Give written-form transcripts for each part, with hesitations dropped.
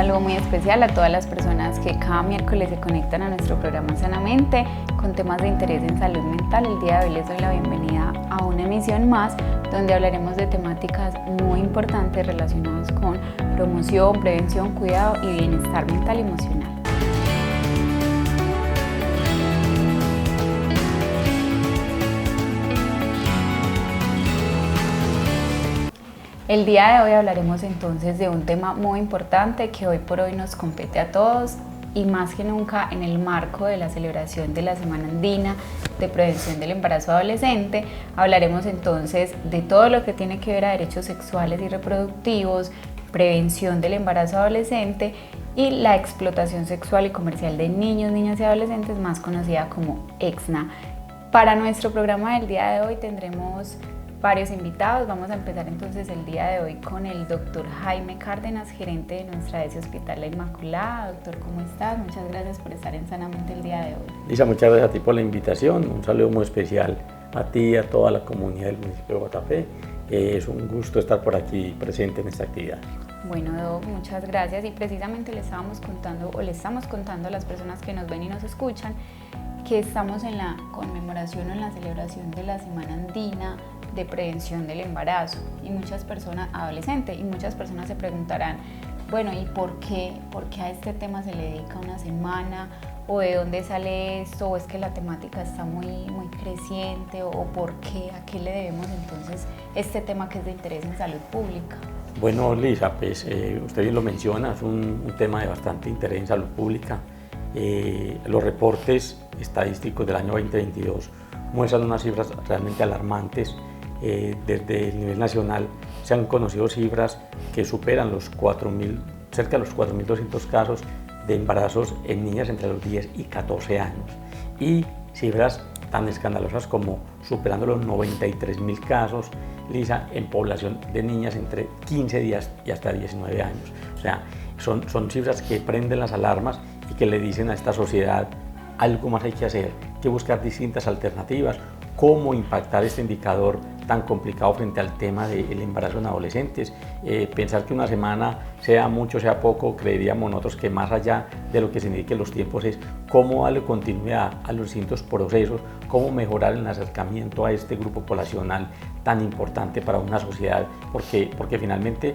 saludo muy especial a todas las personas que cada miércoles se conectan a nuestro programa Sanamente con temas de interés en salud mental. El día de hoy les doy la bienvenida a una emisión más donde hablaremos de temáticas muy importantes relacionadas con promoción, prevención, cuidado y bienestar mental y emocional. El día de hoy hablaremos entonces de un tema muy importante que hoy por hoy nos compete a todos y más que nunca en el marco de la celebración de la Semana Andina de Prevención del Embarazo Adolescente. Hablaremos entonces de todo lo que tiene que ver a derechos sexuales y reproductivos, prevención del embarazo adolescente y la explotación sexual y comercial de niños, niñas y adolescentes, más conocida como EXNA. Para nuestro programa del día de hoy tendremos varios invitados. Vamos a empezar entonces el día de hoy con el doctor Jaime Cárdenas, gerente de nuestra ESI Hospital La Inmaculada. Doctor, ¿cómo estás? Muchas gracias por estar en Sanamente el día de hoy. Lisa, muchas gracias a ti por la invitación. Un saludo muy especial a ti y a toda la comunidad del municipio de Guatapé. Es un gusto estar por aquí presente en esta actividad. Bueno, Doc, muchas gracias. Y precisamente le estamos contando a las personas que nos ven y nos escuchan que estamos en la conmemoración o en la celebración de la Semana Andina de Prevención del Embarazo y muchas personas, adolescentes, y muchas personas se preguntarán, bueno, ¿y por qué a este tema se le dedica una semana? ¿O de dónde sale esto? ¿O es que la temática está muy creciente? ¿O por qué? ¿A qué le debemos entonces este tema que es de interés en salud pública? Bueno, Lisa, pues usted bien lo menciona, es un tema de bastante interés en salud pública. Los reportes estadísticos del año 2022 muestran unas cifras realmente alarmantes. Desde el nivel nacional se han conocido cifras que superan cerca de los 4.200 casos de embarazos en niñas entre los 10 y 14 años y cifras tan escandalosas como superando los 93.000 casos, Lisa, en población de niñas entre 15 días y hasta 19 años. O sea, son cifras que prenden las alarmas y que le dicen a esta sociedad algo más hay que hacer, que buscar distintas alternativas, cómo impactar este indicador tan complicado frente al tema del embarazo en adolescentes. Pensar que una semana, sea mucho, sea poco, creeríamos nosotros que más allá de lo que signifiquen los tiempos es cómo darle continuidad a los distintos procesos, cómo mejorar el acercamiento a este grupo poblacional tan importante para una sociedad, porque finalmente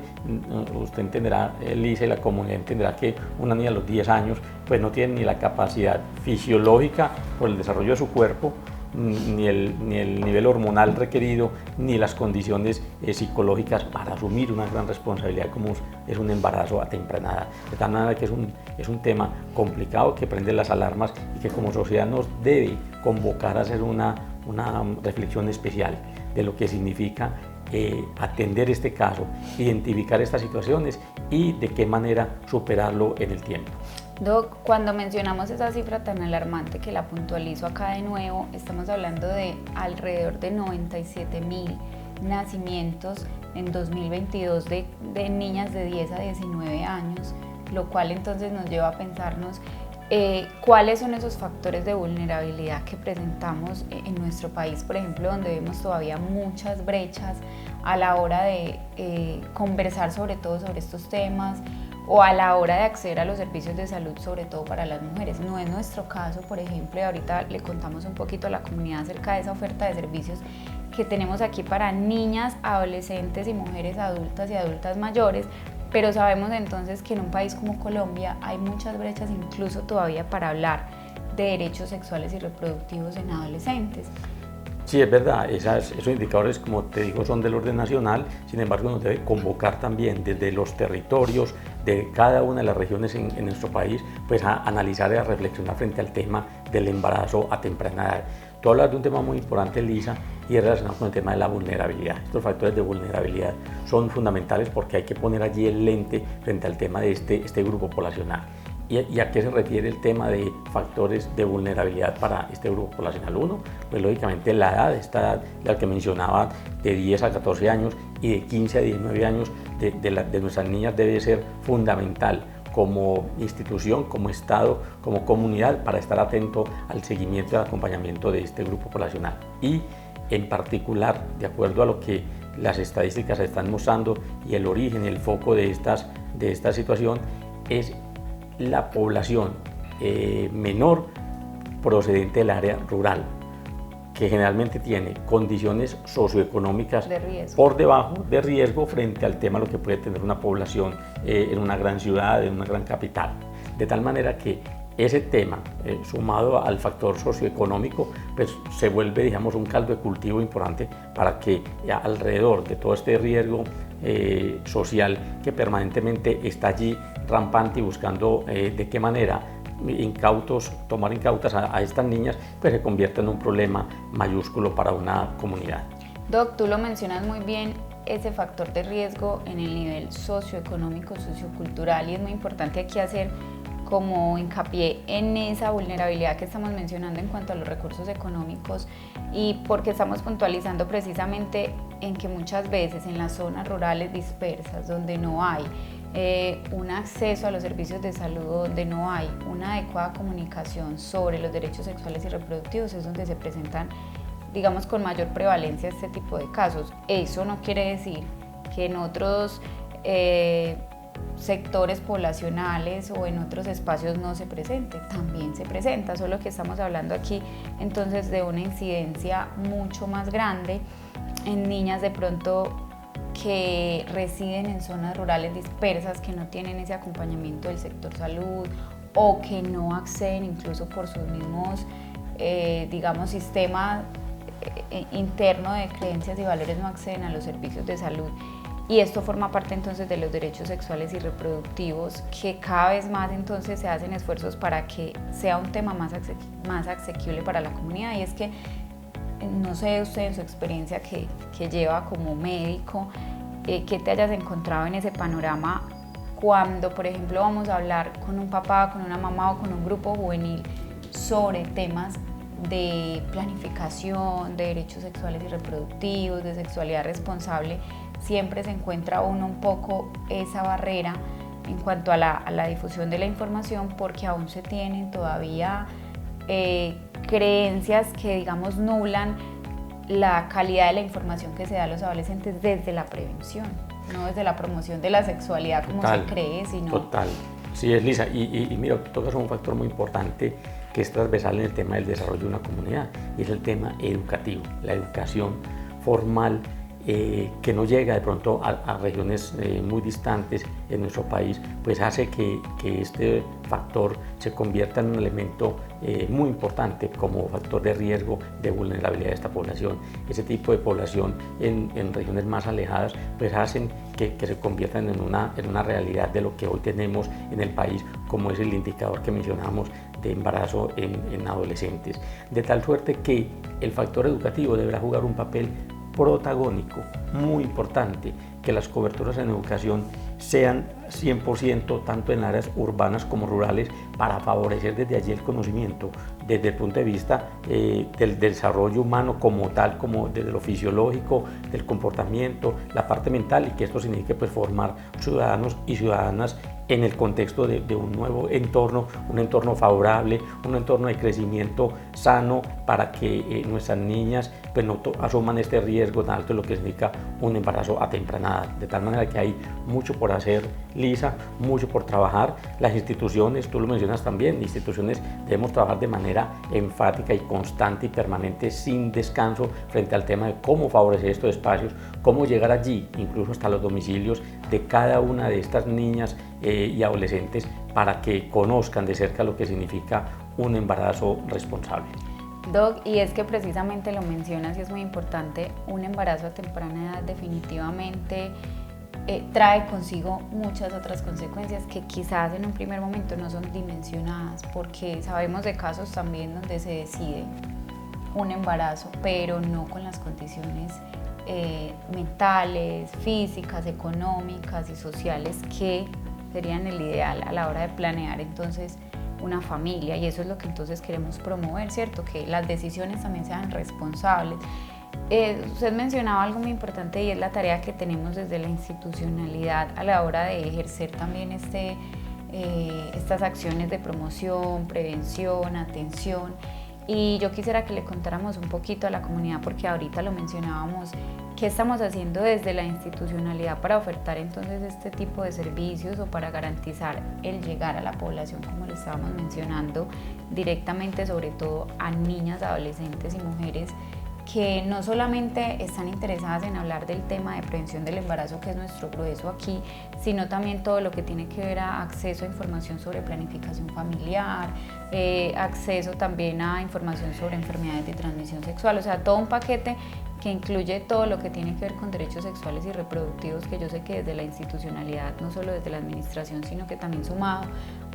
usted entenderá, Lisa, y la comunidad entenderá que una niña a los 10 años pues no tiene ni la capacidad fisiológica por el desarrollo de su cuerpo, ni el nivel hormonal requerido, ni las condiciones psicológicas para asumir una gran responsabilidad como es un embarazo a temprana edad. De tal manera que es un tema complicado que prende las alarmas y que como sociedad nos debe convocar a hacer una reflexión especial de lo que significa atender este caso, identificar estas situaciones y de qué manera superarlo en el tiempo. Doc, cuando mencionamos esa cifra tan alarmante que la puntualizo acá de nuevo, estamos hablando de alrededor de 97.000 nacimientos en 2022 de niñas de 10 a 19 años, lo cual entonces nos lleva a pensarnos cuáles son esos factores de vulnerabilidad que presentamos en nuestro país, por ejemplo, donde vemos todavía muchas brechas a la hora de conversar sobre todo sobre estos temas, o a la hora de acceder a los servicios de salud, sobre todo para las mujeres. No es nuestro caso, por ejemplo, y ahorita le contamos un poquito a la comunidad acerca de esa oferta de servicios que tenemos aquí para niñas, adolescentes y mujeres adultas y adultas mayores, pero sabemos entonces que en un país como Colombia hay muchas brechas incluso todavía para hablar de derechos sexuales y reproductivos en adolescentes. Sí, es verdad, esos indicadores, como te digo, son del orden nacional, sin embargo nos debe convocar también desde los territorios de cada una de las regiones en nuestro país, pues a analizar y a reflexionar frente al tema del embarazo a temprana edad. Tú hablas de un tema muy importante, Lisa, y es relacionado con el tema de la vulnerabilidad. Estos factores de vulnerabilidad son fundamentales porque hay que poner allí el lente frente al tema de este grupo poblacional. ¿Y a qué se refiere el tema de factores de vulnerabilidad para este grupo poblacional? Uno, pues lógicamente la edad, esta edad, la que mencionaba, de 10 a 14 años y de 15 a 19 años de nuestras niñas debe ser fundamental como institución, como Estado, como comunidad, para estar atento al seguimiento y al acompañamiento de este grupo poblacional. Y en particular, de acuerdo a lo que las estadísticas están mostrando y el origen, el foco de esta situación, es la población menor procedente del área rural, que generalmente tiene condiciones socioeconómicas por debajo de riesgo frente al tema lo que puede tener una población en una gran ciudad, en una gran capital. De tal manera que ese tema, sumado al factor socioeconómico, pues se vuelve, digamos, un caldo de cultivo importante para que alrededor de todo este riesgo social que permanentemente está allí rampante y buscando de qué manera tomar incautas a estas niñas, pues se convierte en un problema mayúsculo para una comunidad. Doc, tú lo mencionas muy bien, ese factor de riesgo en el nivel socioeconómico, sociocultural, y es muy importante aquí hacer como hincapié en esa vulnerabilidad que estamos mencionando en cuanto a los recursos económicos, y porque estamos puntualizando precisamente en que muchas veces en las zonas rurales dispersas, donde no hay un acceso a los servicios de salud, donde no hay una adecuada comunicación sobre los derechos sexuales y reproductivos, es donde se presentan, digamos, con mayor prevalencia este tipo de casos. Eso no quiere decir que en otros sectores poblacionales o en otros espacios no se presente, también se presenta, solo que estamos hablando aquí entonces de una incidencia mucho más grande en niñas de pronto que residen en zonas rurales dispersas, que no tienen ese acompañamiento del sector salud o que no acceden incluso por sus mismos, digamos, sistema interno de creencias y valores, no acceden a los servicios de salud. Y esto forma parte entonces de los derechos sexuales y reproductivos, que cada vez más entonces se hacen esfuerzos para que sea un tema más asequible para la comunidad. Y es que, no sé usted en su experiencia que lleva como médico, que te hayas encontrado en ese panorama cuando, por ejemplo, vamos a hablar con un papá, con una mamá o con un grupo juvenil sobre temas de planificación, de derechos sexuales y reproductivos, de sexualidad responsable. Siempre se encuentra uno un poco esa barrera en cuanto a la difusión de la información, porque aún se tienen todavía creencias que, digamos, nublan la calidad de la información que se da a los adolescentes desde la prevención, no desde la promoción de la sexualidad como se cree, sino... Total, sí es, Lisa, y mira, tocas un factor muy importante que es transversal en el tema del desarrollo de una comunidad, y es el tema educativo, la educación formal, que no llega de pronto a regiones muy distantes en nuestro país, pues hace que este factor se convierta en un elemento muy importante como factor de riesgo de vulnerabilidad de esta población. Ese tipo de población en regiones más alejadas pues hacen que se conviertan en una realidad de lo que hoy tenemos en el país, como es el indicador que mencionamos de embarazo en adolescentes. De tal suerte que el factor educativo deberá jugar un papel protagónico, muy importante, que las coberturas en educación sean 100% tanto en áreas urbanas como rurales, para favorecer desde allí el conocimiento desde el punto de vista del desarrollo humano como tal, como desde lo fisiológico, del comportamiento, la parte mental, y que esto signifique pues formar ciudadanos y ciudadanas en el contexto de un nuevo entorno, un entorno favorable, un entorno de crecimiento sano, para que nuestras niñas pues no asuman este riesgo tan alto de lo que significa un embarazo a temprana edad. De tal manera que hay mucho por hacer, Lisa, mucho por trabajar. Las instituciones, tú lo mencionas también, instituciones debemos trabajar de manera enfática y constante y permanente, sin descanso, frente al tema de cómo favorecer estos espacios, cómo llegar allí, incluso hasta los domicilios de cada una de estas niñas y adolescentes, para que conozcan de cerca lo que significa un embarazo responsable. Doc, y es que precisamente lo mencionas y es muy importante, un embarazo a temprana edad definitivamente trae consigo muchas otras consecuencias que quizás en un primer momento no son dimensionadas, porque sabemos de casos también donde se decide un embarazo, pero no con las condiciones mentales, físicas, económicas y sociales que serían el ideal a la hora de planear entonces una familia, y eso es lo que entonces queremos promover, ¿cierto? Que las decisiones también sean responsables. Usted mencionaba algo muy importante, y es la tarea que tenemos desde la institucionalidad a la hora de ejercer también estas acciones de promoción, prevención, atención. Y yo quisiera que le contáramos un poquito a la comunidad, porque ahorita lo mencionábamos, ¿Qué estamos haciendo desde la institucionalidad para ofertar entonces este tipo de servicios o para garantizar el llegar a la población, como lo estábamos mencionando, directamente sobre todo a niñas, adolescentes y mujeres que no solamente están interesadas en hablar del tema de prevención del embarazo, que es nuestro grueso aquí, sino también todo lo que tiene que ver a acceso a información sobre planificación familiar, acceso también a información sobre enfermedades de transmisión sexual, o sea, todo un paquete que incluye todo lo que tiene que ver con derechos sexuales y reproductivos, que yo sé que desde la institucionalidad, no solo desde la administración, sino que también sumado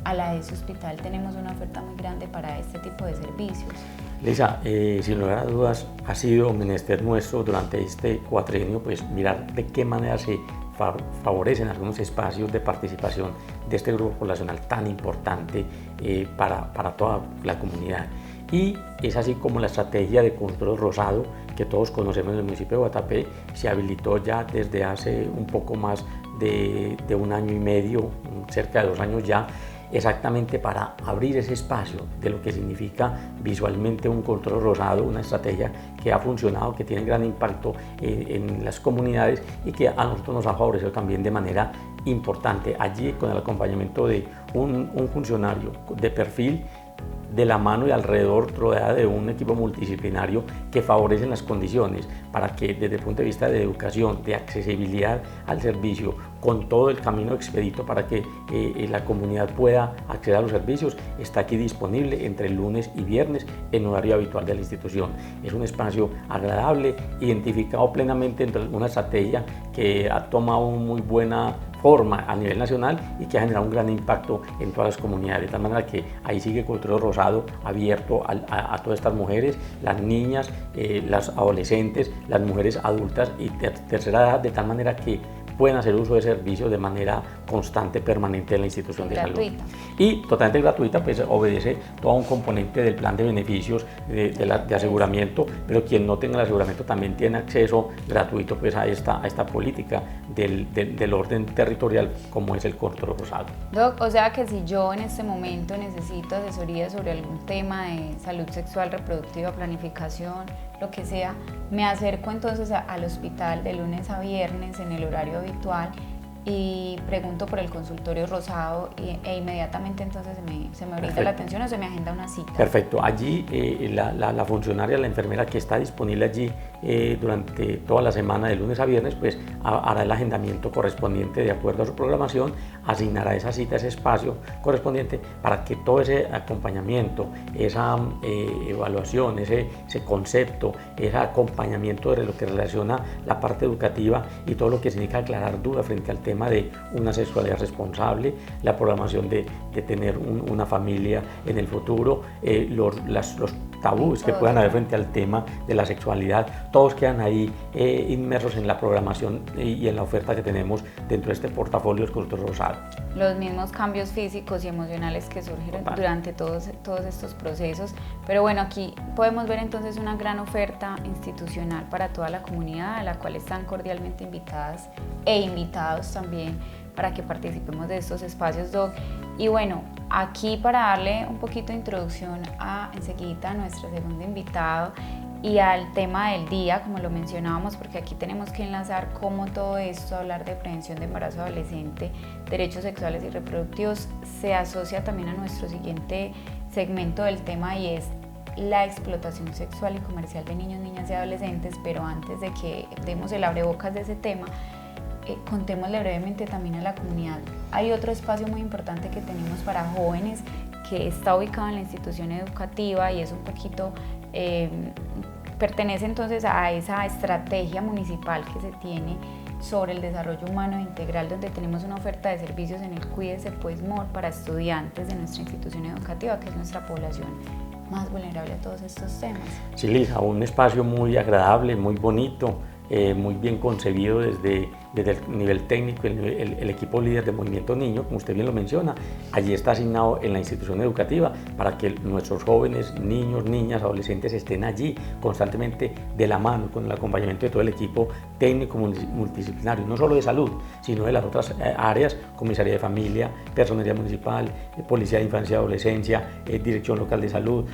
a la ESI Hospital tenemos una oferta muy grande para este tipo de servicios. Lisa, sin lugar a dudas, ha sido menester nuestro durante este cuatrienio pues mirar de qué manera se favorecen algunos espacios de participación de este grupo poblacional tan importante para toda la comunidad. Y es así como la estrategia de Control Rosado, que todos conocemos en el municipio de Guatapé, se habilitó ya desde hace un poco más de 1 año y medio, cerca de 2 años ya, exactamente para abrir ese espacio de lo que significa visualmente un control rosado, una estrategia que ha funcionado, que tiene gran impacto en las comunidades y que a nosotros nos ha favorecido también de manera importante. Allí, con el acompañamiento de un funcionario de perfil, de la mano y alrededor, rodeada de un equipo multidisciplinario que favorecen las condiciones para que desde el punto de vista de educación, de accesibilidad al servicio, con todo el camino expedito para que la comunidad pueda acceder a los servicios, está aquí disponible entre lunes y viernes en horario habitual de la institución. Es un espacio agradable, identificado plenamente entre una estrategia que ha tomado muy buena forma a nivel nacional y que ha generado un gran impacto en todas las comunidades, de tal manera que ahí sigue Control Rosado abierto a todas estas mujeres, las niñas, las adolescentes, las mujeres adultas y tercera edad, de tal manera que pueden hacer uso de servicios de manera constante, permanente en la institución de salud. Y totalmente gratuita, pues obedece todo un componente del plan de beneficios de aseguramiento, pero quien no tenga el aseguramiento también tiene acceso gratuito pues a esta política del orden territorial como es el Control Rosado. Doc, o sea que si yo en este momento necesito asesoría sobre algún tema de salud sexual, reproductiva, planificación, lo que sea, me acerco entonces al hospital de lunes a viernes en el horario habitual y pregunto por el consultorio rosado e inmediatamente entonces se me brinda la atención o se me agenda una cita. Perfecto, allí la funcionaria, la enfermera que está disponible allí durante toda la semana de lunes a viernes, pues hará el agendamiento correspondiente de acuerdo a su programación, asignará esa cita, ese espacio correspondiente para que todo ese acompañamiento, esa evaluación, ese concepto, ese acompañamiento de lo que relaciona la parte educativa y todo lo que significa aclarar dudas frente al tema de una sexualidad responsable, la programación de tener una familia en el futuro, los tabús que puedan haber frente al tema de la sexualidad, todos quedan ahí inmersos en la programación y en la oferta que tenemos dentro de este portafolio del Control Rosado. Los mismos cambios físicos y emocionales que surgieron durante todos estos procesos, pero bueno, aquí podemos ver entonces una gran oferta institucional para toda la comunidad, a la cual están cordialmente invitadas e invitados también para que participemos de estos espacios, Doc. Y bueno, aquí para darle un poquito de introducción enseguida a nuestro segundo invitado y al tema del día, como lo mencionábamos, porque aquí tenemos que enlazar cómo todo esto, hablar de prevención de embarazo adolescente, derechos sexuales y reproductivos, se asocia también a nuestro siguiente segmento del tema y es la explotación sexual y comercial de niños, niñas y adolescentes. Pero antes de que demos el abrebocas de ese tema, contémosle brevemente también a la comunidad. Hay otro espacio muy importante que tenemos para jóvenes que está ubicado en la institución educativa y es un poquito, pertenece entonces a esa estrategia municipal que se tiene sobre el desarrollo humano integral, donde tenemos una oferta de servicios en el Cuídese Pues More para estudiantes de nuestra institución educativa, que es nuestra población más vulnerable a todos estos temas. Sí, Lisa, un espacio muy agradable, muy bonito, muy bien concebido desde el nivel técnico, el equipo líder de Movimiento Niño, como usted bien lo menciona, allí está asignado en la institución educativa para que nuestros jóvenes, niños, niñas, adolescentes estén allí constantemente de la mano con el acompañamiento de todo el equipo técnico multidisciplinario, no solo de salud, sino de las otras áreas, comisaría de familia, personería municipal, policía de infancia y adolescencia, dirección local de salud,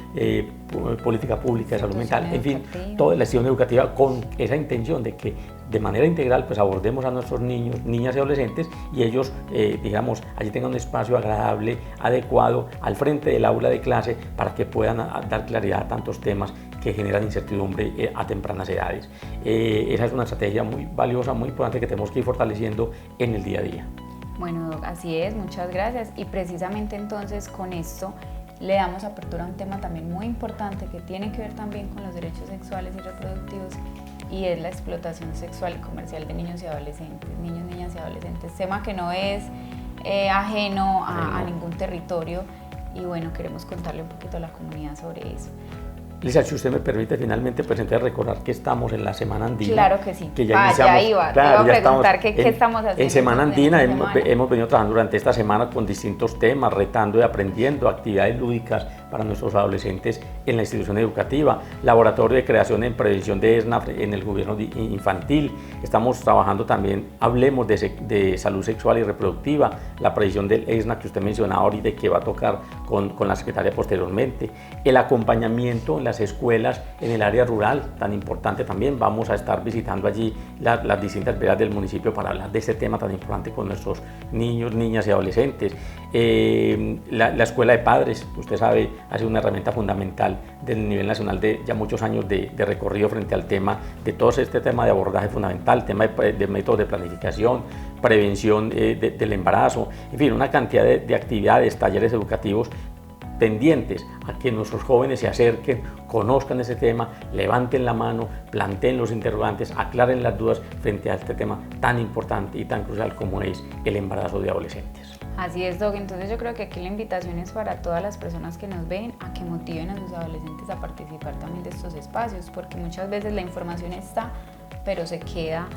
política pública de salud mental, en fin, toda la institución educativa con esa intención de que de manera integral pues abordemos a nuestros niños, niñas y adolescentes y ellos, digamos, allí tengan un espacio agradable, adecuado, al frente del aula de clase para que puedan dar claridad a tantos temas que generan incertidumbre a tempranas edades. Esa es una estrategia muy valiosa, muy importante que tenemos que ir fortaleciendo en el día a día. Bueno, así es, muchas gracias. Y precisamente entonces con esto le damos apertura a un tema también muy importante que tiene que ver también con los derechos sexuales y reproductivos, y es la explotación sexual y comercial de niños y adolescentes, niños, niñas y adolescentes, tema que no es ajeno a ningún territorio, y bueno, queremos contarle un poquito a la comunidad sobre eso. Lisa, si usted me permite finalmente entonces recordar que estamos en la Semana Andina. Claro que sí. Que ya iniciamos, te iba a preguntar qué estamos haciendo. En Semana Andina hemos venido trabajando durante esta semana con distintos temas, retando y aprendiendo, actividades lúdicas para nuestros adolescentes en la institución educativa, laboratorio de creación en prevención de ESNA en el gobierno infantil. Estamos trabajando también, hablemos de salud sexual y reproductiva, la previsión del ESNA que usted mencionaba ahorita y que va a tocar con la secretaria posteriormente, el acompañamiento en las escuelas en el área rural, tan importante también. Vamos a estar visitando allí las distintas veredas del municipio para hablar de este tema tan importante con nuestros niños, niñas y adolescentes. La escuela de padres, usted sabe, ha sido una herramienta fundamental del nivel nacional de ya muchos años de recorrido frente al tema de todo este tema de abordaje fundamental, tema de métodos de planificación, prevención del embarazo, en fin, una cantidad de actividades, talleres educativos pendientes a que nuestros jóvenes se acerquen, conozcan ese tema, levanten la mano, planteen los interrogantes, aclaren las dudas frente a este tema tan importante y tan crucial como es el embarazo de adolescentes. Así es, Doc. Entonces yo creo que aquí la invitación es para todas las personas que nos ven a que motiven a sus adolescentes a participar también de estos espacios, porque muchas veces la información está, pero se queda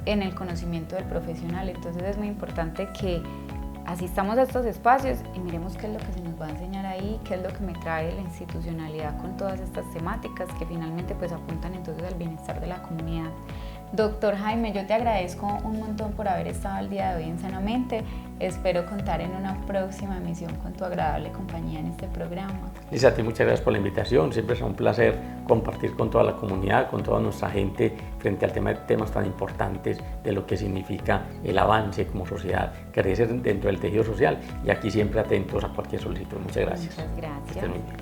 en el conocimiento del profesional. Entonces es muy importante que asistamos a estos espacios y miremos qué es lo que se nos va a enseñar ahí, qué es lo que me trae la institucionalidad con todas estas temáticas que finalmente pues apuntan entonces al bienestar de la comunidad. Doctor Jaime, yo te agradezco un montón por haber estado el día de hoy en Sanamente. Espero contar en una próxima emisión con tu agradable compañía en este programa. Lisa, a ti muchas gracias por la invitación. Siempre es un placer compartir con toda la comunidad, con toda nuestra gente frente al tema de temas tan importantes de lo que significa el avance como sociedad, crecer dentro del tejido social, y aquí siempre atentos a cualquier solicitud. Muchas gracias. Muchas gracias. Estén muy bien.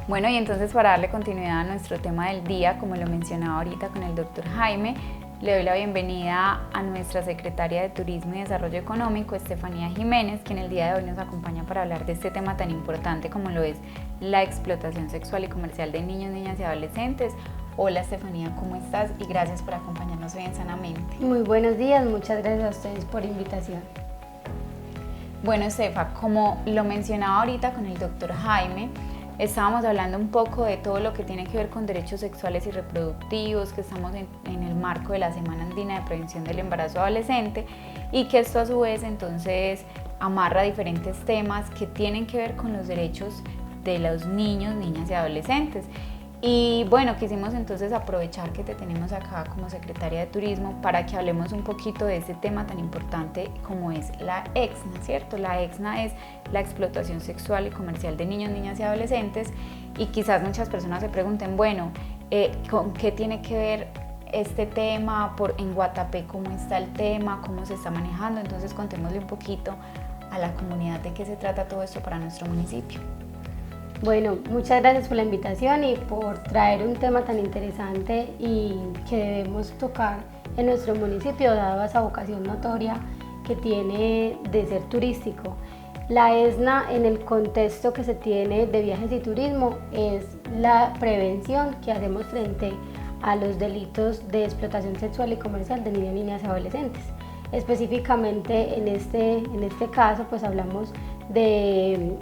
Bueno, y entonces para darle continuidad a nuestro tema del día, como lo mencionaba ahorita con el doctor Jaime, le doy la bienvenida a nuestra secretaria de Turismo y Desarrollo Económico, Estefanía Jiménez, quien el día de hoy nos acompaña para hablar de este tema tan importante como lo es la explotación sexual y comercial de niños, niñas y adolescentes. Hola Estefanía, ¿cómo estás? Y gracias por acompañarnos hoy en Sanamente. Muy buenos días, muchas gracias a ustedes por la invitación. Bueno, Estefa, como lo mencionaba ahorita con el doctor Jaime, estábamos hablando un poco de todo lo que tiene que ver con derechos sexuales y reproductivos, que estamos en el marco de la Semana Andina de Prevención del Embarazo Adolescente, y que esto a su vez entonces amarra diferentes temas que tienen que ver con los derechos de los niños, niñas y adolescentes. Y bueno, quisimos entonces aprovechar que te tenemos acá como secretaria de Turismo para que hablemos un poquito de este tema tan importante como es la EXNA, ¿cierto? La EXNA es la explotación sexual y comercial de niños, niñas y adolescentes, y quizás muchas personas se pregunten, bueno, ¿con qué tiene que ver este tema? En Guatapé, ¿cómo está el tema? ¿Cómo se está manejando? Entonces contémosle un poquito a la comunidad de qué se trata todo esto para nuestro municipio. Bueno, muchas gracias por la invitación y por traer un tema tan interesante y que debemos tocar en nuestro municipio, dado esa vocación notoria que tiene de ser turístico. La ESNA, en el contexto que se tiene de viajes y turismo, es la prevención que hacemos frente a los delitos de explotación sexual y comercial de niños, niñas y adolescentes. Específicamente en este caso, pues hablamos de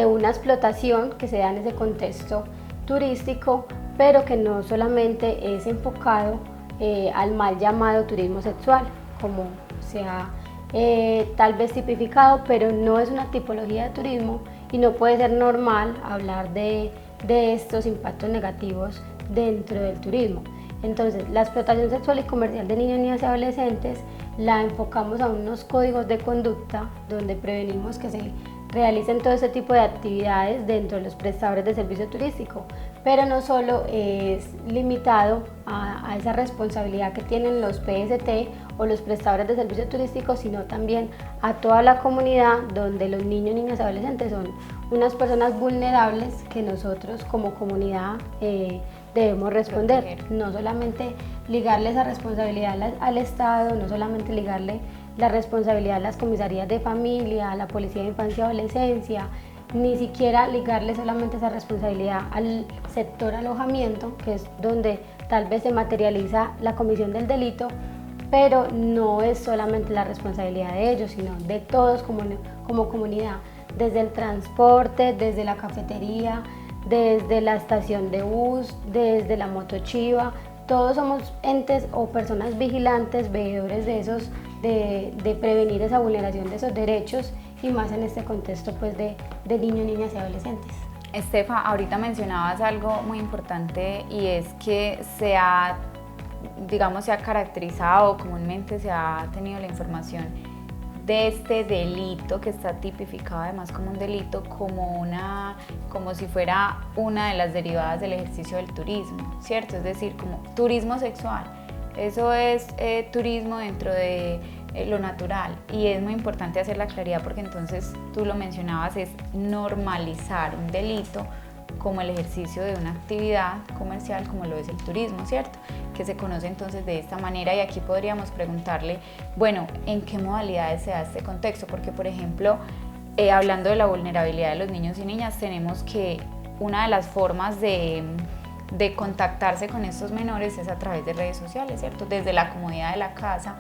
una explotación que se da en ese contexto turístico, pero que no solamente es enfocado al mal llamado turismo sexual, como se ha tal vez tipificado, pero no es una tipología de turismo y no puede ser normal hablar de estos impactos negativos dentro del turismo. Entonces, la explotación sexual y comercial de niños, niñas y adolescentes la enfocamos a unos códigos de conducta donde prevenimos que se realicen todo este tipo de actividades dentro de los prestadores de servicio turístico, pero no solo es limitado a esa responsabilidad que tienen los PST o los prestadores de servicios turísticos, sino también a toda la comunidad, donde los niños, niñas y adolescentes son unas personas vulnerables que nosotros como comunidad debemos responder. No solamente ligarle esa responsabilidad al Estado, no solamente ligarle la responsabilidad a las comisarías de familia, a la Policía de Infancia y Adolescencia, ni siquiera ligarle solamente esa responsabilidad al sector alojamiento, que es donde tal vez se materializa la comisión del delito, pero no es solamente la responsabilidad de ellos, sino de todos como comunidad, desde el transporte, desde la cafetería, desde la estación de bus, desde la motochiva. Todos somos entes o personas vigilantes, veedores de esos, de prevenir esa vulneración de esos derechos, y más en este contexto pues de niños, niñas y adolescentes. Estefa, ahorita mencionabas algo muy importante, y es que se ha caracterizado, comúnmente se ha tenido la información de este delito, que está tipificado además como un delito, como si fuera una de las derivadas del ejercicio del turismo, ¿cierto? Es decir, como turismo sexual. Eso es turismo dentro de lo natural, y es muy importante hacer la claridad, porque entonces tú lo mencionabas, es normalizar un delito como el ejercicio de una actividad comercial como lo es el turismo, ¿cierto? Que se conoce entonces de esta manera. Y aquí podríamos preguntarle, bueno, ¿en qué modalidades se da este contexto? Porque, por ejemplo, hablando de la vulnerabilidad de los niños y niñas, tenemos que una de las formas de contactarse con estos menores es a través de redes sociales, ¿cierto? Desde la comodidad de la casa.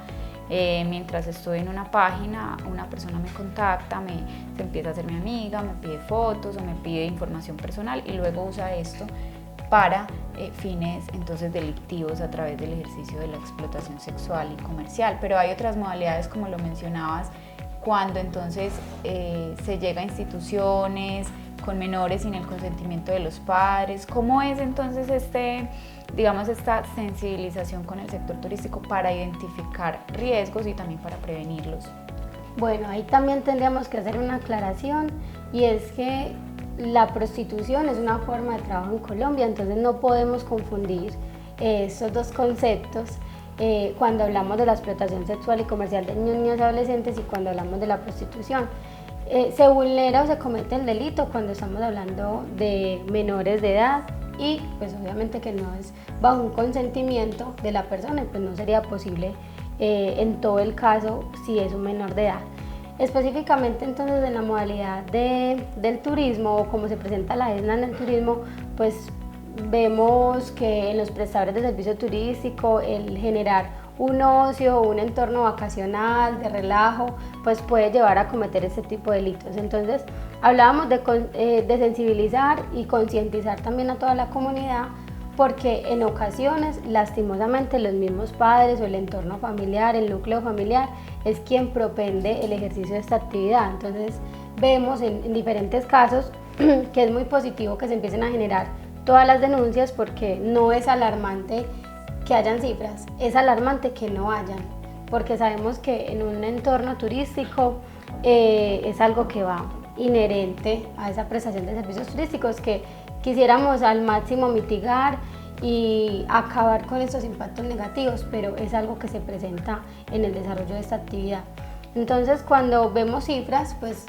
Mientras estoy en una página, una persona me contacta, se empieza a hacer mi amiga, me pide fotos o me pide información personal, y luego usa esto para fines entonces delictivos a través del ejercicio de la explotación sexual y comercial. Pero hay otras modalidades, como lo mencionabas, cuando entonces se llega a instituciones con menores sin el consentimiento de los padres. ¿Cómo es entonces esta sensibilización con el sector turístico para identificar riesgos y también para prevenirlos? Bueno, ahí también tendríamos que hacer una aclaración, y es que la prostitución es una forma de trabajo en Colombia, entonces no podemos confundir esos dos conceptos cuando hablamos de la explotación sexual y comercial de niños, niñas y adolescentes, y cuando hablamos de la prostitución. Se vulnera o se comete el delito cuando estamos hablando de menores de edad, y pues obviamente que no es bajo un consentimiento de la persona, y pues no sería posible en todo el caso si es un menor de edad. Específicamente entonces en la modalidad del turismo, o como se presenta la ESNA en el turismo, pues vemos que en los prestadores de servicio turístico el generar un ocio o un entorno vacacional, de relajo, pues puede llevar a cometer este tipo de delitos. Entonces hablábamos de sensibilizar y concientizar también a toda la comunidad, porque en ocasiones, lastimosamente, los mismos padres o el entorno familiar, el núcleo familiar, es quien propende el ejercicio de esta actividad. Entonces vemos en diferentes casos que es muy positivo que se empiecen a generar todas las denuncias, porque no es alarmante que hayan cifras, es alarmante que no hayan, porque sabemos que en un entorno turístico es algo que va inherente a esa prestación de servicios turísticos, que quisiéramos al máximo mitigar y acabar con estos impactos negativos, pero es algo que se presenta en el desarrollo de esta actividad. Entonces, cuando vemos cifras, pues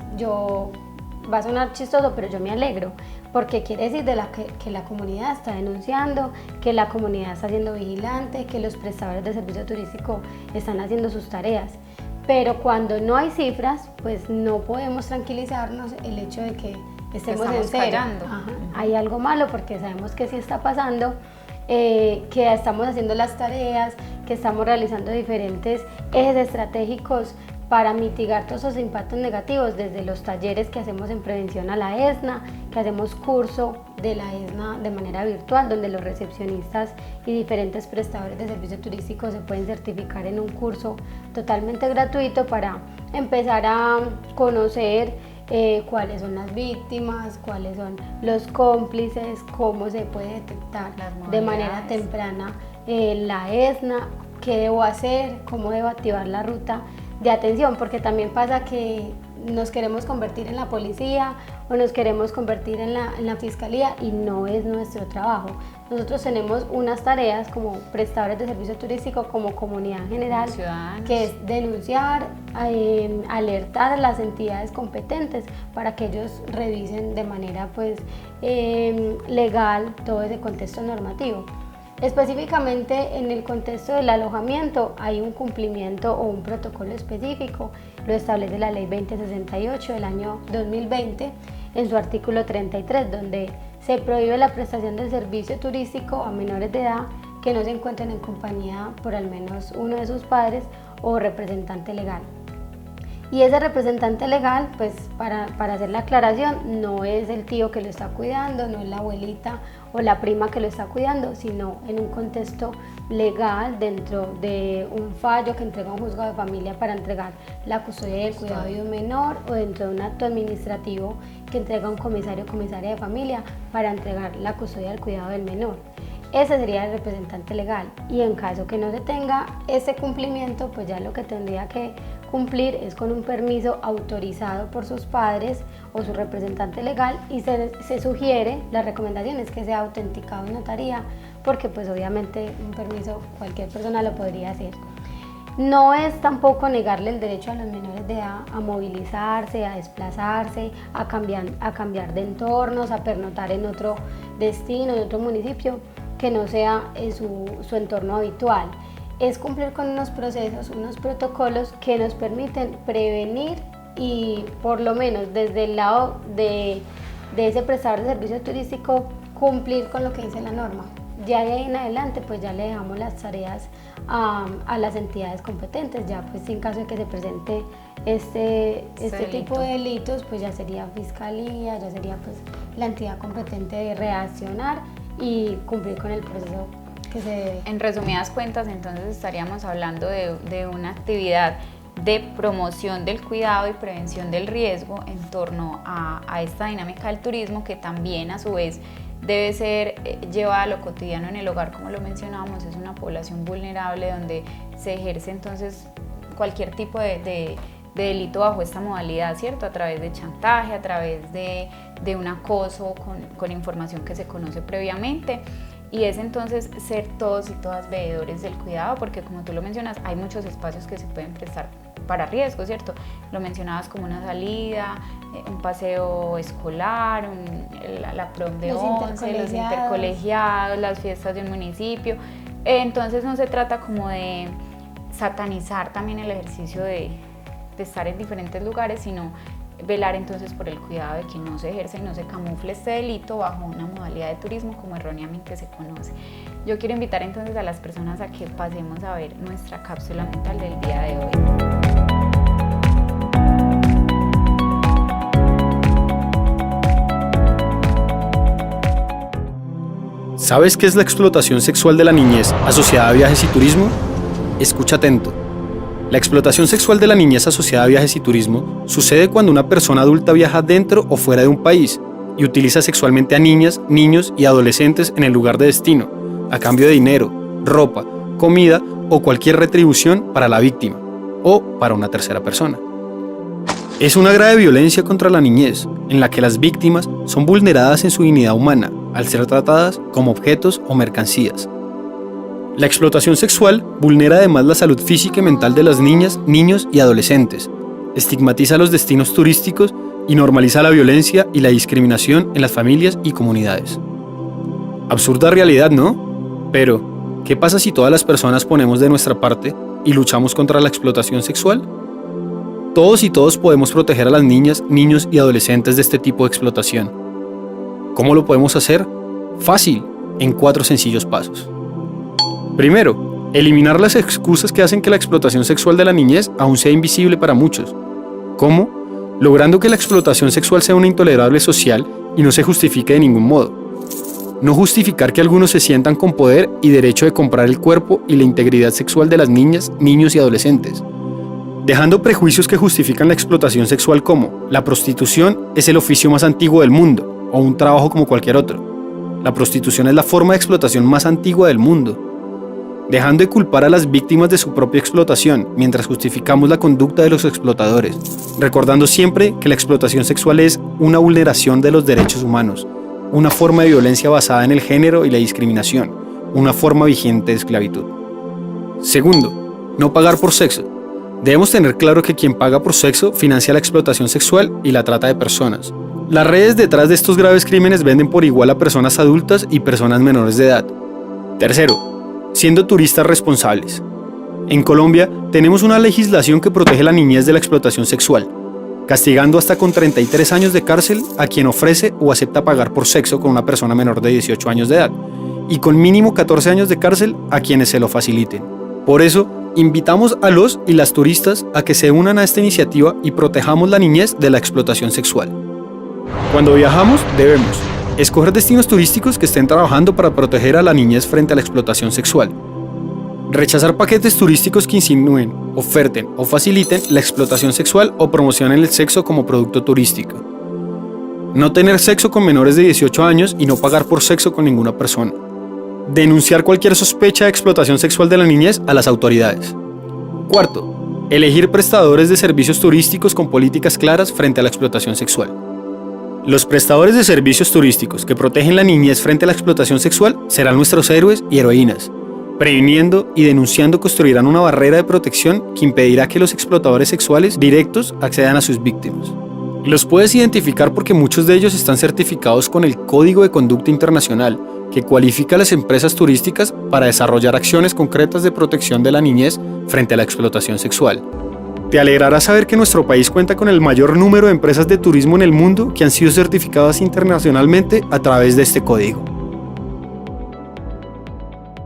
va a sonar chistoso, pero yo me alegro, porque quiere decir que la comunidad está denunciando, que la comunidad está siendo vigilante, que los prestadores de servicio turístico están haciendo sus tareas. Pero cuando no hay cifras, pues no podemos tranquilizarnos el hecho de que estemos en cero. Hay algo malo, porque sabemos que sí está pasando, que estamos haciendo las tareas, que estamos realizando diferentes ejes estratégicos para mitigar todos esos impactos negativos, desde los talleres que hacemos en prevención a la ESNA, que hacemos curso de la ESNA de manera virtual, donde los recepcionistas y diferentes prestadores de servicios turísticos se pueden certificar en un curso totalmente gratuito para empezar a conocer cuáles son las víctimas, cuáles son los cómplices, cómo se puede detectar de manera temprana la ESNA, qué debo hacer, cómo debo activar la ruta de atención, porque también pasa que nos queremos convertir en la policía o nos queremos convertir en la fiscalía, y no es nuestro trabajo. Nosotros tenemos unas tareas como prestadores de servicio turístico, como comunidad en general, que es denunciar, alertar a las entidades competentes para que ellos revisen de manera pues legal todo ese contexto normativo. Específicamente en el contexto del alojamiento hay un cumplimiento o un protocolo específico, lo establece la Ley 2068 del año 2020 en su artículo 33, donde se prohíbe la prestación del servicio turístico a menores de edad que no se encuentren en compañía por al menos uno de sus padres o representante legal. Y ese representante legal, pues para hacer la aclaración, no es el tío que lo está cuidando, no es la abuelita o la prima que lo está cuidando, sino en un contexto legal dentro de un fallo que entrega un juzgado de familia para entregar la custodia y el cuidado de un menor, o dentro de un acto administrativo que entrega un comisario o comisaria de familia para entregar la custodia y el cuidado del menor. Ese sería el representante legal, y en caso que no se tenga ese cumplimiento, pues ya lo que tendría que cumplir es con un permiso autorizado por sus padres o su representante legal, y se sugiere, la recomendación es que sea autenticado en notaría, porque pues obviamente un permiso cualquier persona lo podría hacer. No es tampoco negarle el derecho a los menores de edad a movilizarse, a desplazarse, a cambiar de entornos, a pernoctar en otro destino, en otro municipio que no sea su entorno habitual. Es cumplir con unos procesos, unos protocolos que nos permiten prevenir, y por lo menos desde el lado de ese prestador de servicio turístico cumplir con lo que dice la norma. Ya de ahí en adelante pues ya le dejamos las tareas a las entidades competentes. Ya pues en caso de que se presente este tipo de delitos, pues ya sería fiscalía, ya sería pues la entidad competente de reaccionar y cumplir con el proceso que se debe. En resumidas cuentas, entonces estaríamos hablando de una actividad de promoción del cuidado y prevención del riesgo en torno a esta dinámica del turismo, que también a su vez debe ser llevada a lo cotidiano en el hogar, como lo mencionábamos. Es una población vulnerable donde se ejerce entonces cualquier tipo de delito bajo esta modalidad, ¿cierto? A través de chantaje, a través de un acoso con información que se conoce previamente. Y es entonces ser todos y todas veedores del cuidado, porque como tú lo mencionas, hay muchos espacios que se pueden prestar para riesgo, ¿cierto? Lo mencionabas como una salida, un paseo escolar, la prom de 11, los intercolegiados, las fiestas de un municipio. Entonces no se trata como de satanizar también el ejercicio de estar en diferentes lugares, sino velar entonces por el cuidado de que no se ejerza y no se camufle este delito bajo una modalidad de turismo como erróneamente se conoce. Yo quiero invitar entonces a las personas a que pasemos a ver nuestra cápsula mental del día de hoy. ¿Sabes qué es la explotación sexual de la niñez asociada a viajes y turismo? Escucha atento. La explotación sexual de la niñez asociada a viajes y turismo sucede cuando una persona adulta viaja dentro o fuera de un país y utiliza sexualmente a niñas, niños y adolescentes en el lugar de destino, a cambio de dinero, ropa, comida o cualquier retribución para la víctima o para una tercera persona. Es una grave violencia contra la niñez, en la que las víctimas son vulneradas en su dignidad humana al ser tratadas como objetos o mercancías. La explotación sexual vulnera además la salud física y mental de las niñas, niños y adolescentes, estigmatiza los destinos turísticos y normaliza la violencia y la discriminación en las familias y comunidades. Absurda realidad, ¿no? Pero, ¿qué pasa si todas las personas ponemos de nuestra parte y luchamos contra la explotación sexual? Todos y todos podemos proteger a las niñas, niños y adolescentes de este tipo de explotación. ¿Cómo lo podemos hacer? Fácil, en 4 sencillos pasos. Primero, eliminar las excusas que hacen que la explotación sexual de la niñez aún sea invisible para muchos. ¿Cómo? Logrando que la explotación sexual sea una intolerable social y no se justifique de ningún modo. No justificar que algunos se sientan con poder y derecho de comprar el cuerpo y la integridad sexual de las niñas, niños y adolescentes. Dejando prejuicios que justifican la explotación sexual como la prostitución es el oficio más antiguo del mundo o un trabajo como cualquier otro. La prostitución es la forma de explotación más antigua del mundo. dejando de culpar a las víctimas de su propia explotación mientras justificamos la conducta de los explotadores, recordando siempre que la explotación sexual es una vulneración de los derechos humanos, una forma de violencia basada en el género y la discriminación, una forma vigente de esclavitud. Segundo, no pagar por sexo. Debemos tener claro que quien paga por sexo financia la explotación sexual y la trata de personas. Las redes detrás de estos graves crímenes venden por igual a personas adultas y personas menores de edad. Tercero, siendo turistas responsables. En Colombia tenemos una legislación que protege la niñez de la explotación sexual, castigando hasta con 33 años de cárcel a quien ofrece o acepta pagar por sexo con una persona menor de 18 años de edad, y con mínimo 14 años de cárcel a quienes se lo faciliten. Por eso, invitamos a los y las turistas a que se unan a esta iniciativa y protejamos la niñez de la explotación sexual. Cuando viajamos, debemos escoger destinos turísticos que estén trabajando para proteger a la niñez frente a la explotación sexual. Rechazar paquetes turísticos que insinúen, oferten o faciliten la explotación sexual o promocionen el sexo como producto turístico. No tener sexo con menores de 18 años y no pagar por sexo con ninguna persona. Denunciar cualquier sospecha de explotación sexual de la niñez a las autoridades. Cuarto, elegir prestadores de servicios turísticos con políticas claras frente a la explotación sexual. Los prestadores de servicios turísticos que protegen la niñez frente a la explotación sexual serán nuestros héroes y heroínas. Previniendo y denunciando construirán una barrera de protección que impedirá que los explotadores sexuales directos accedan a sus víctimas. Los puedes identificar porque muchos de ellos están certificados con el Código de Conducta Internacional, que cualifica a las empresas turísticas para desarrollar acciones concretas de protección de la niñez frente a la explotación sexual. Te alegrará saber que nuestro país cuenta con el mayor número de empresas de turismo en el mundo que han sido certificadas internacionalmente a través de este código.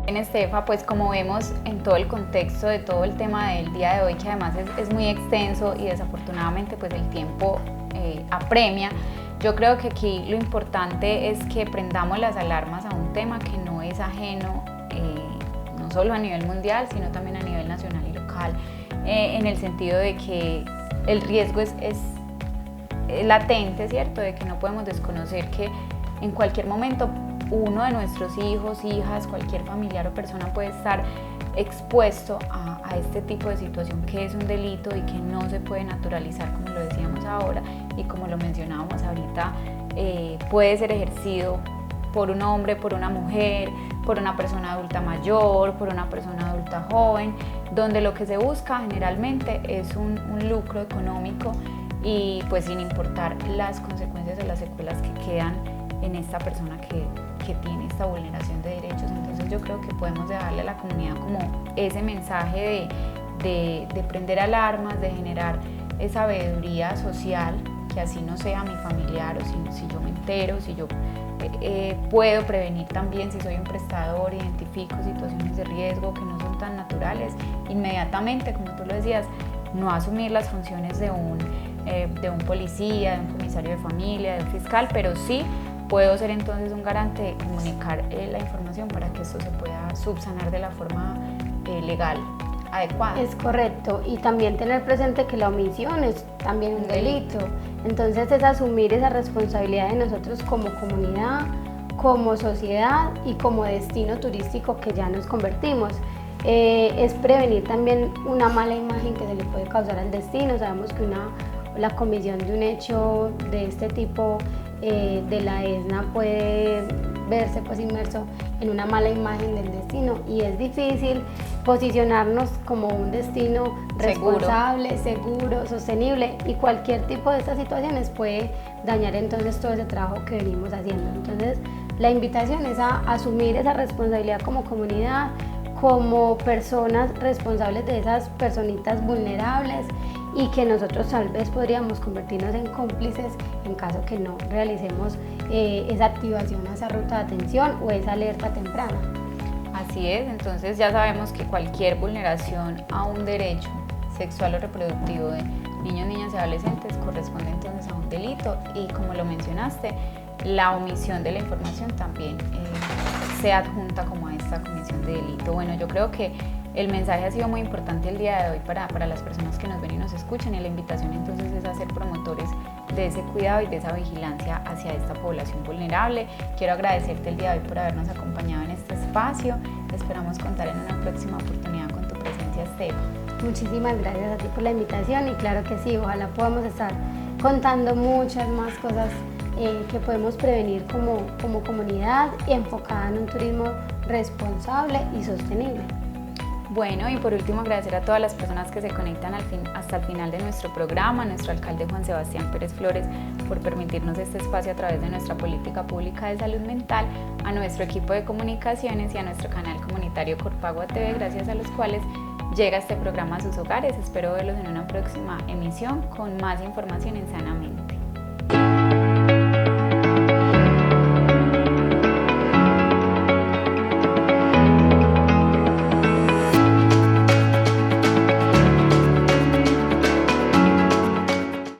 Estefa, pues como vemos en todo el contexto de todo el tema del día de hoy, que además es muy extenso y desafortunadamente pues el tiempo apremia, yo creo que aquí lo importante es que prendamos las alarmas a un tema que no es ajeno, no solo a nivel mundial, sino también a nivel nacional y local, en el sentido de que el riesgo es latente, ¿cierto? De que no podemos desconocer que en cualquier momento uno de nuestros hijos, hijas, cualquier familiar o persona puede estar expuesto a este tipo de situación que es un delito y que no se puede naturalizar, como lo decíamos ahora y como lo mencionábamos ahorita, puede ser ejercido por un hombre, por una mujer, por una persona adulta mayor, por una persona adulta joven, donde lo que se busca generalmente es un lucro económico y pues sin importar las consecuencias o las secuelas que quedan en esta persona que tiene esta vulneración de derechos. Entonces yo creo que podemos darle a la comunidad como ese mensaje de prender alarmas, de generar esa sabiduría social, que así no sea mi familiar o si yo me entero, si yo puedo prevenir también, si soy un prestador, identifico situaciones de riesgo que no son tan naturales, inmediatamente, como tú lo decías, no asumir las funciones de un policía, de un comisario de familia, de un fiscal, pero sí puedo ser entonces un garante de comunicar la información para que esto se pueda subsanar de la forma legal adecuada. Es correcto, y también tener presente que la omisión es también un delito. Entonces es asumir esa responsabilidad de nosotros como comunidad, como sociedad y como destino turístico que ya nos convertimos. Es prevenir también una mala imagen que se le puede causar al destino. Sabemos que la comisión de un hecho de este tipo de la ESNA puede verse pues inmerso en una mala imagen del destino, y es difícil posicionarnos como un destino responsable, seguro, sostenible, y cualquier tipo de estas situaciones puede dañar entonces todo ese trabajo que venimos haciendo. Entonces la invitación es a asumir esa responsabilidad como comunidad, como personas responsables de esas personitas vulnerables, y que nosotros tal vez podríamos convertirnos en cómplices en caso que no realicemos esa activación a esa ruta de atención o esa alerta temprana. Así es, entonces ya sabemos que cualquier vulneración a un derecho sexual o reproductivo de niños, niñas y adolescentes corresponde entonces a un delito, y como lo mencionaste, la omisión de la información también se adjunta como a esta comisión de delito. Bueno, yo creo que el mensaje ha sido muy importante el día de hoy para las personas que nos ven y nos escuchan, y la invitación entonces es a ser promotores de ese cuidado y de esa vigilancia hacia esta población vulnerable. Quiero agradecerte el día de hoy por habernos acompañado en este espacio. Esperamos contar en una próxima oportunidad con tu presencia, Estefa. Muchísimas gracias a ti por la invitación y claro que sí, ojalá podamos estar contando muchas más cosas que podemos prevenir como comunidad y enfocada en un turismo responsable y sostenible. Bueno, y por último agradecer a todas las personas que se conectan hasta el final de nuestro programa, a nuestro alcalde Juan Sebastián Pérez Flores por permitirnos este espacio a través de nuestra política pública de salud mental, a nuestro equipo de comunicaciones y a nuestro canal comunitario Corpagua TV, gracias a los cuales llega este programa a sus hogares. Espero verlos en una próxima emisión con más información en Sanamente.